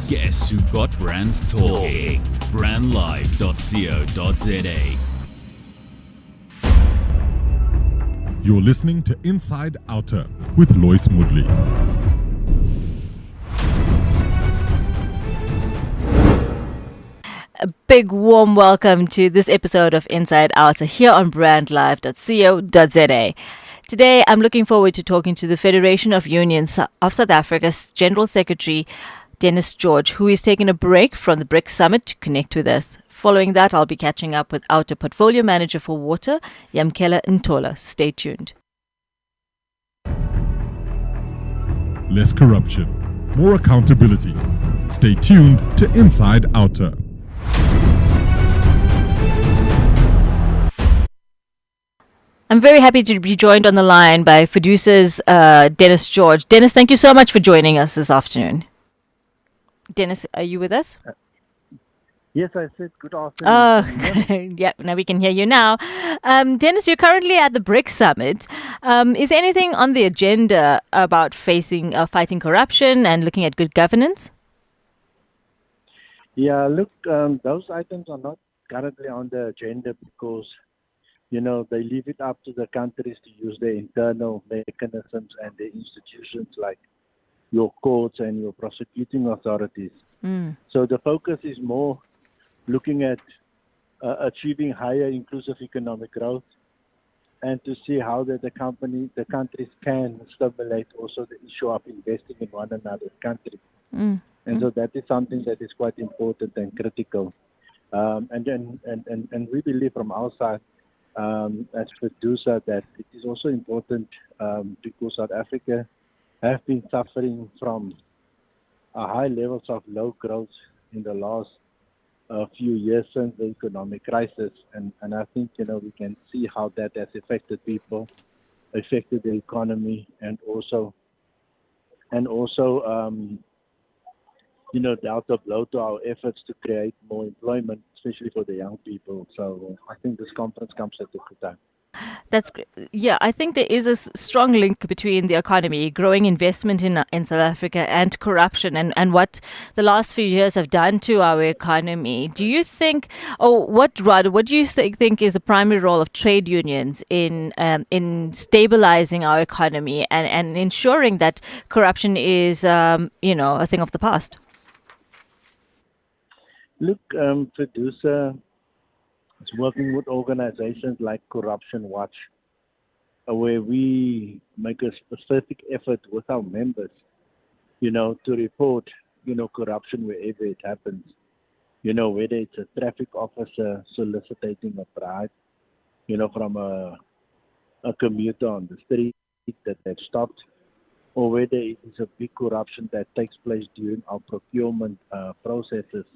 Guess who got brands talking? Brandlive.co.za. You're listening to Inside OUTA with Lois Moodley. A big warm welcome to this episode of Inside OUTA here on brandlive.co.za. Today, I'm looking forward to talking to the Federation of Unions of South Africa's General Secretary, Dennis George, who is taking a break from the BRICS Summit to connect with us. Following that, I'll be catching up with OUTA Portfolio Manager for Water, Yamkela Ntola. Stay tuned. Less corruption, more accountability. Stay tuned to Inside OUTA. I'm very happy to be joined on the line by Fiducia's Dennis George. Dennis, thank you so much for joining us this afternoon. Dennis, are you with us? Yes, I said good afternoon. Yeah, now we can hear you now. Dennis, you're currently at the BRICS Summit. Is there anything on the agenda about fighting corruption and looking at good governance? Yeah, look, those items are not currently on the agenda because, they leave it up to the countries to use their internal mechanisms and their institutions like your courts and your prosecuting authorities. So the focus is more looking at achieving higher inclusive economic growth and to see how the countries can stimulate also the issue of investing in one another's country. So that is something that is quite important and critical. And we believe from our side, as Fiducia, that it is also important because South Africa have been suffering from high levels of low growth in the last few years since the economic crisis. And I think, we can see how that has affected people, affected the economy, and also dealt a blow to our efforts to create more employment, especially for the young people. So I think this conference comes at a good time. That's great. Yeah, I think there is a strong link between the economy, growing investment in South Africa, and corruption, and what the last few years have done to our economy. Do you think, what do you think is the primary role of trade unions in stabilizing our economy and ensuring that corruption is, a thing of the past? Look, Fiducia is working with organizations like Corruption Watch, where we make a specific effort with our members, to report, corruption wherever it happens. Whether it's a traffic officer soliciting a bribe, from a commuter on the street that they've stopped, or whether it is a big corruption that takes place during our procurement processes.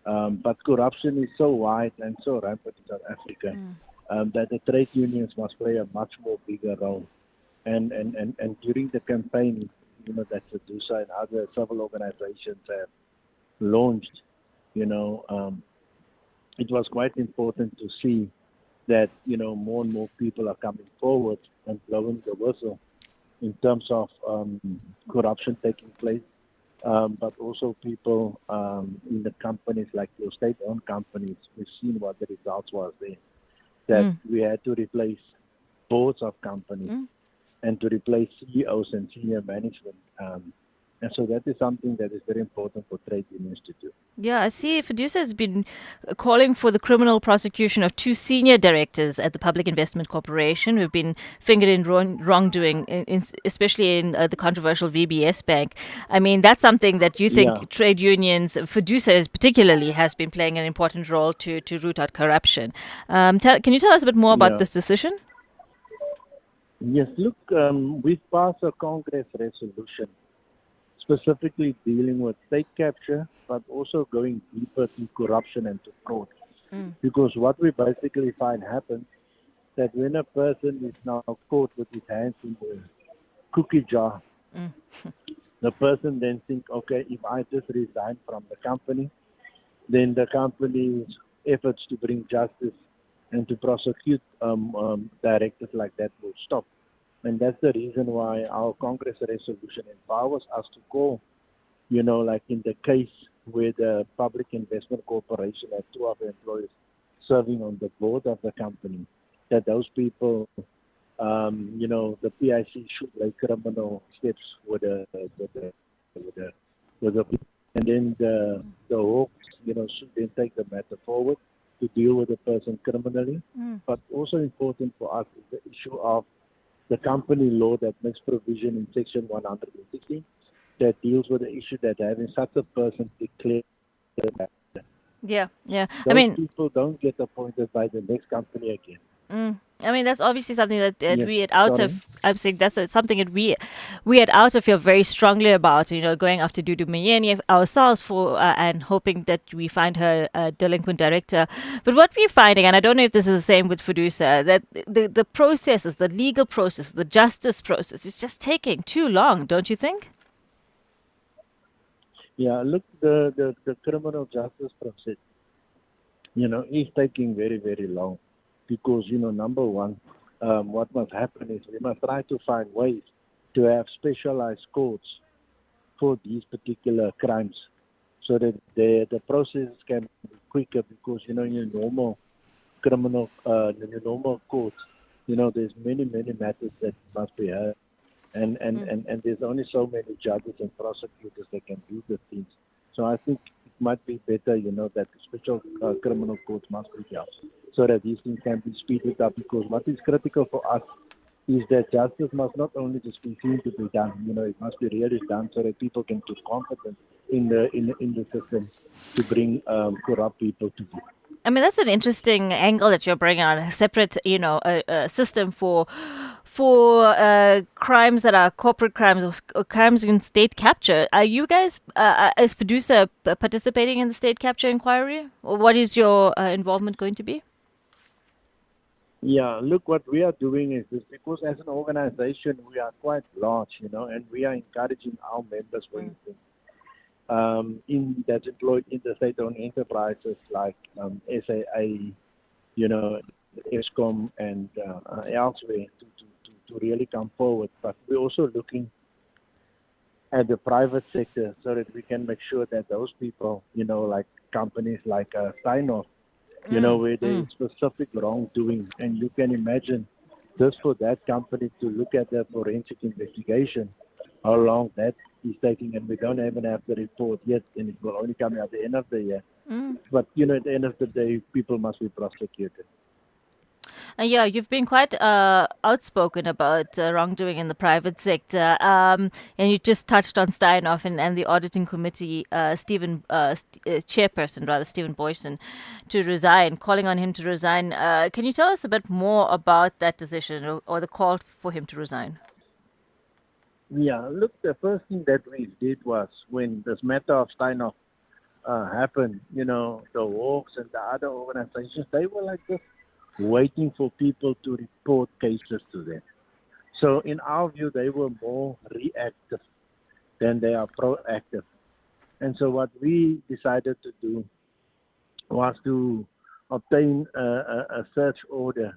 But corruption is so wide and so rampant in South Africa that the trade unions must play a much more bigger role. And during the campaign, that Fiducia and other civil organizations have launched, it was quite important to see that, more and more people are coming forward and blowing the whistle in terms of corruption taking place. But also people in the companies like your state-owned companies, we've seen what the results was there. That we had to replace boards of companies and to replace CEOs and senior management. And so that is something that is very important for trade unions to do. Yeah, I see Fiducia has been calling for the criminal prosecution of 2 senior directors at the Public Investment Corporation who've been fingered in wrongdoing, especially in the controversial VBS Bank. I mean, that's something that you think trade unions, Fiducia particularly, has been playing an important role to root out corruption. Can you tell us a bit more about this decision? Yes, look, we've passed a Congress resolution specifically dealing with state capture, but also going deeper to corruption and to fraud. Because what we basically find happens that when a person is now caught with his hands in the cookie jar, the person then thinks, okay, if I just resign from the company, then the company's efforts to bring justice and to prosecute directors like that will stop. And that's the reason why our Congress resolution empowers us to go, like in the case where the Public Investment Corporation had two of the employees serving on the board of the company, that those people, the PIC should lay criminal steps with the, with the, and then the Hawks, should then take the matter forward to deal with the person criminally. But also important for us is the issue of the company law that makes provision in Section 160 that deals with the issue that having such a person declared that Yeah, yeah. those people don't get appointed by the next company again. That's obviously something that Yes, we at OUTA, sorry. I'm saying that's something that we at OUTA feel very strongly about, going after Dudu Mayeni ourselves for and hoping that we find her a delinquent director. But what we're finding, and I don't know if this is the same with Fiducia, that the processes, the legal process, the justice process is just taking too long, don't you think? Yeah, look, the criminal justice process, is taking very, very long because, number one, what must happen is we must try to find ways to have specialized courts for these particular crimes so that the process can be quicker because, in your normal criminal, in your normal court, there's many, many matters that must be heard. And there's only so many judges and prosecutors that can do the things. So I think it might be better, that the special criminal courts must be held so that these things can be speeded up. Because what is critical for us is that justice must not only just be seen to be done, it must be really done so that people can get confidence in the system to bring corrupt people to book. That's an interesting angle that you're bringing on, a separate, a system for crimes that are corporate crimes or crimes in state capture. Are you guys, as Fiducia, participating in the state capture inquiry? Or what is your involvement going to be? Yeah, look, what we are doing is this because as an organization, we are quite large, and we are encouraging our members, for instance, that's employed in the state-owned enterprises like SAA, ESCOM, and elsewhere to really come forward. But we're also looking at the private sector so that we can make sure that those people, like companies like Steinhoff, where there is specific wrongdoing, and you can imagine just for that company to look at the forensic investigation, how long that is taking, and we don't even have the report yet, and it will only come at the end of the year. But, at the end of the day, people must be prosecuted. Yeah, you've been quite outspoken about wrongdoing in the private sector. And you just touched on Steinhoff and the auditing committee, chairperson, rather, Stephen Boyson, to resign, calling on him to resign. Can you tell us a bit more about that decision or the call for him to resign? Yeah, look, the first thing that we did was when this matter of Steinhoff happened, the Hawks and the other organizations, they were like this waiting for people to report cases to them. So in our view, they were more reactive than they are proactive. And so what we decided to do was to obtain a search order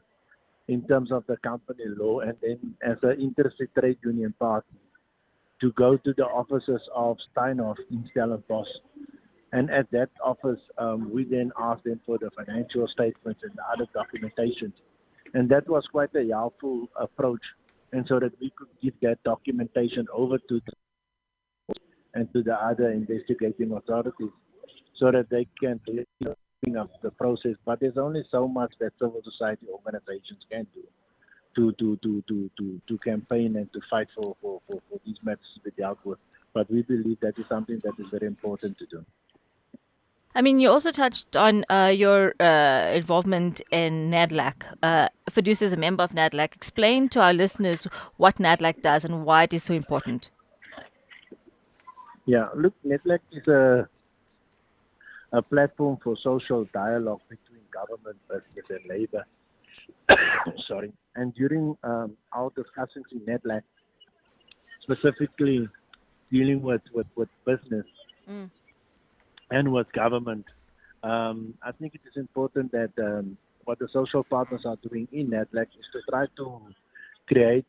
in terms of the company law, and then as an interested trade union partner, to go to the offices of Steinhoff in Stellenbosch. And at that office, we then asked them for the financial statements and the other documentations. And that was quite a helpful approach. And so that we could give that documentation over to and to the other investigating authorities so that they can bring up the process. But there's only so much that civil society organizations can do to campaign and to fight for these matters to be dealt with. But we believe that is something that is very important to do. You also touched on your involvement in NADLAC. Fiducia is a member of NADLAC. Explain to our listeners what NADLAC does and why it is so important. Yeah, look, NADLAC is a platform for social dialogue between government, business, and labor. Sorry. And during our discussions in NADLAC, specifically dealing with business, and with government, I think it is important that what the social partners are doing in NADLAC is to try to create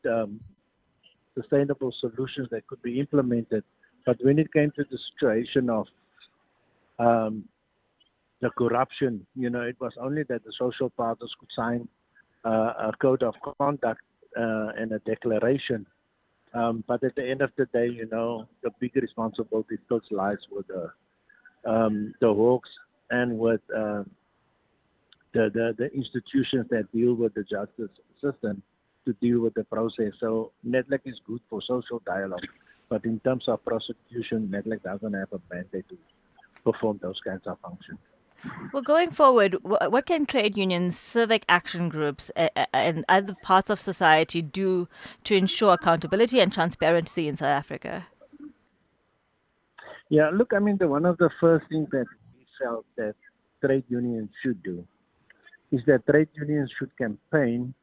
sustainable solutions that could be implemented. But when it came to the situation of the corruption, it was only that the social partners could sign a code of conduct and a declaration. But at the end of the day, the big responsibility still lies with the hawks and with the institutions that deal with the justice system to deal with the process. So NEDLAC is good for social dialogue, but in terms of prosecution, NEDLAC doesn't have a mandate to perform those kinds of functions. Well, going forward, what can trade unions, civic action groups, and other parts of society do to ensure accountability and transparency in South Africa? Yeah, look, one of the first things that we felt that trade unions should do is that trade unions should campaign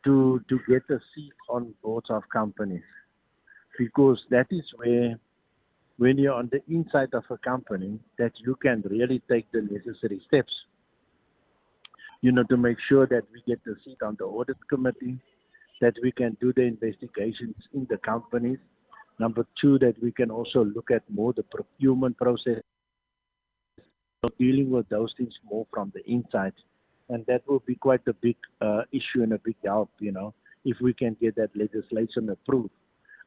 to get a seat on boards of companies, because that is where, when you're on the inside of a company, that you can really take the necessary steps, to make sure that we get the seat on the audit committee, that we can do the investigations in the companies. Number two, that we can also look at more the procurement process, dealing with those things more from the inside. And that will be quite a big issue and a big help, if we can get that legislation approved.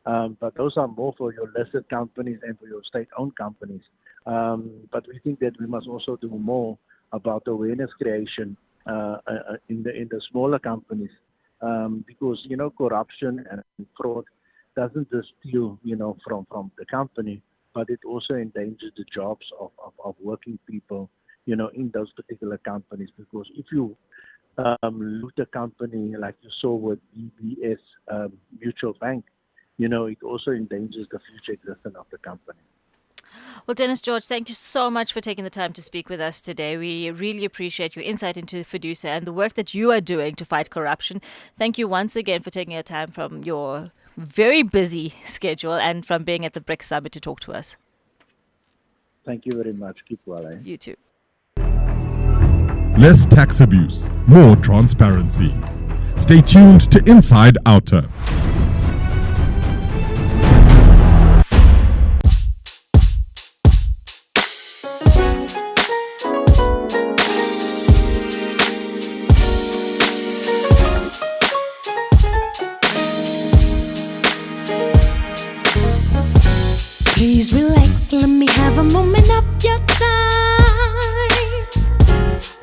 But those are more for your listed companies and for your state-owned companies. But we think that we must also do more about awareness creation in the smaller companies, because corruption and fraud doesn't just steal from the company, but it also endangers the jobs of working people in those particular companies. Because if you loot a company like you saw with EBS Mutual Bank, it also endangers the future existence of the company. Well, Dennis George, thank you so much for taking the time to speak with us today. We really appreciate your insight into Fiducia and the work that you are doing to fight corruption. Thank you once again for taking your time from your very busy schedule and from being at the BRICS Summit to talk to us. Thank you very much. Keep well. You too. Less tax abuse, more transparency. Stay tuned to Inside OUTA. Please relax, let me have a moment of your time.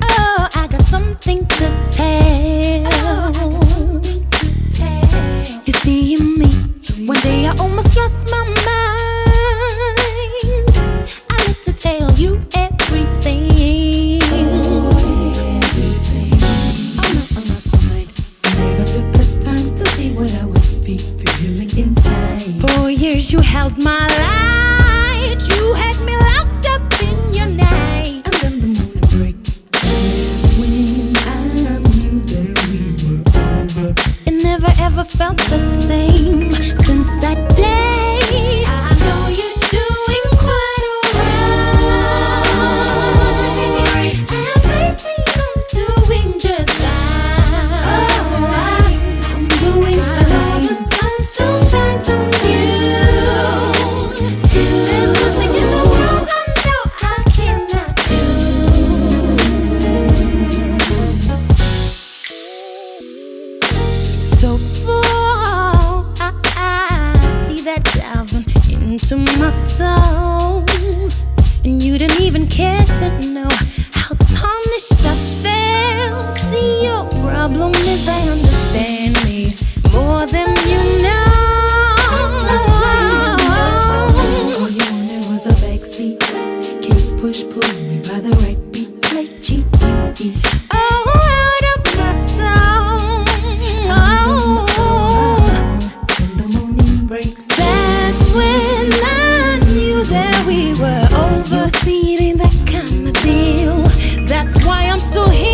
Oh, I got something to tell. You see me, one day I almost lost my mind. I live to tell you everything. Oh, no, I lost my mind. Never took the time to see what I was feeling inside. 4 years you held my life. You had me locked up in your night. And then the morning break. That's when I knew that we were over. It never ever felt the same since that day. I know you're doing quite alright. And lately I'm doing just fine. I'm doing fine. The sun still shines on you. Into my soul, and you didn't even care to know how tarnished I felt. See, your problem is I understand me more than you know. All you wanted was a backseat. Can't push, pull me by the right beat, play cheap. Oh, out of my soul. Oh, when the morning breaks, that's when I knew that we were over. See, it ain't that kind of deal. That's why I'm still here.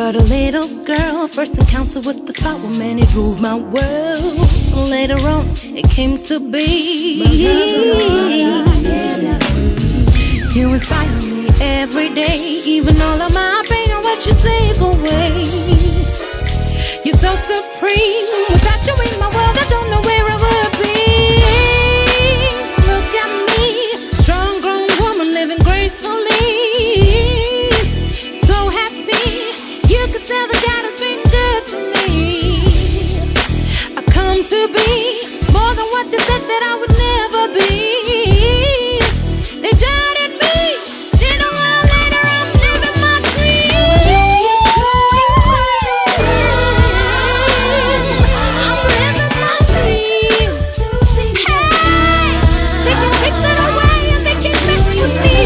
but a little girl. First encounter with the spot where man, it ruled my world. Later on, it came to be. You inspire me every day, even all of my pain and what you take away. You're so supreme. Without you in my world, I don't know where I would be. Look at me, strong grown woman living gracefully. So happy, you could tell that God has been good to me. I've come to be more than what they said that I would never be. They doubted me, didn't well later I'm living my dream. I'm living my dream. Hey, they can take that away and they can mess with me.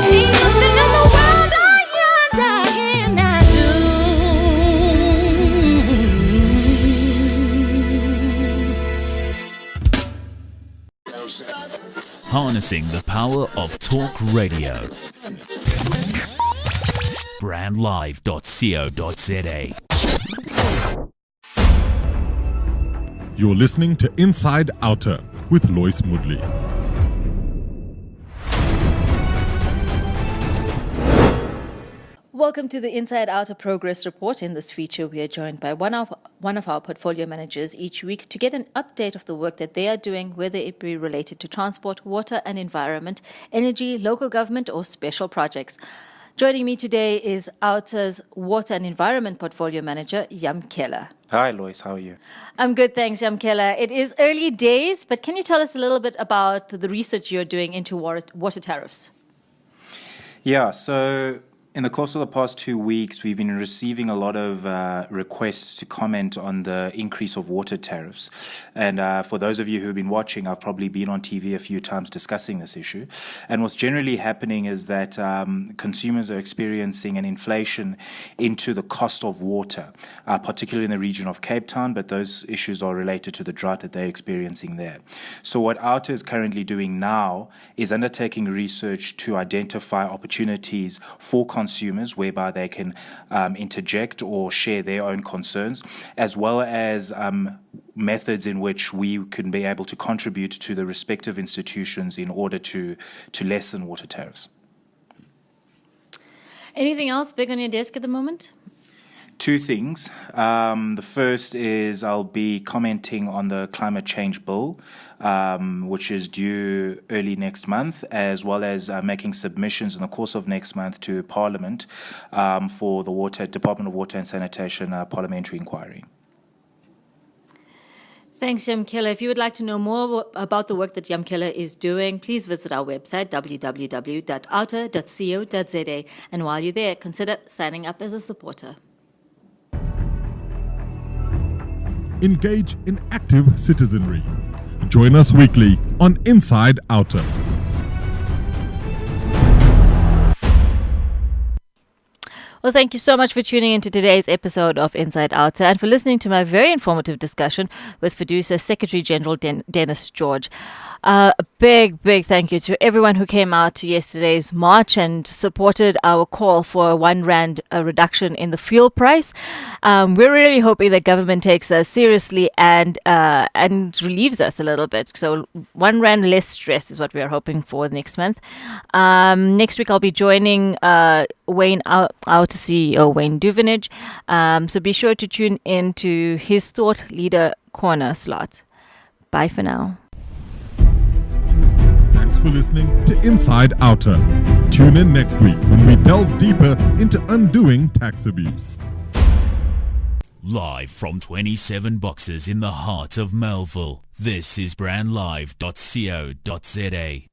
Ain't nothing in the world I cannot do. Harnessing the power of talk radio. Brandlive.co.za. You're listening to Inside OUTA with Lois Mudley. Welcome to the Inside OUTA Progress Report. In this feature, we are joined by one of our portfolio managers each week to get an update of the work that they are doing, whether it be related to transport, water and environment, energy, local government or special projects. Joining me today is OUTA's Water and Environment Portfolio Manager, Yamkela. Hi, Lois. How are you? I'm good, thanks, Yamkela. It is early days, but can you tell us a little bit about the research you're doing into water tariffs? Yeah, so in the course of the past 2 weeks, we've been receiving a lot of requests to comment on the increase of water tariffs. And for those of you who've been watching, I've probably been on TV a few times discussing this issue. And what's generally happening is that consumers are experiencing an inflation into the cost of water, particularly in the region of Cape Town, but those issues are related to the drought that they're experiencing there. So what OUTA is currently doing now is undertaking research to identify opportunities for consumers whereby they can interject or share their own concerns, as well as methods in which we can be able to contribute to the respective institutions in order to lessen water tariffs. Anything else big on your desk at the moment? Two things. The first is I'll be commenting on the climate change bill, which is due early next month, as well as making submissions in the course of next month to Parliament for the Department of Water and Sanitation parliamentary inquiry. Thanks, Yamkela. If you would like to know more about the work that Yamkela is doing, please visit our website, www.outa.co.za. And while you're there, consider signing up as a supporter. Engage in active citizenry. Join us weekly on Inside OUTA. Well, thank you so much for tuning into today's episode of Inside OUTA and for listening to my very informative discussion with FEDUSA Secretary General Dennis George. A big thank you to everyone who came out to yesterday's march and supported our call for a R1 reduction in the fuel price. We're really hoping that government takes us seriously and relieves us a little bit. So R1 less stress is what we are hoping for next month. Next week I'll be joining OUTA CEO Wayne Duvenage. So be sure to tune in to his Thought Leader Corner slot. Bye for now. Thanks for listening to Inside OUTA. Tune in next week when we delve deeper into undoing tax abuse. Live from 27 boxes in the heart of Melville, this is brandlive.co.za.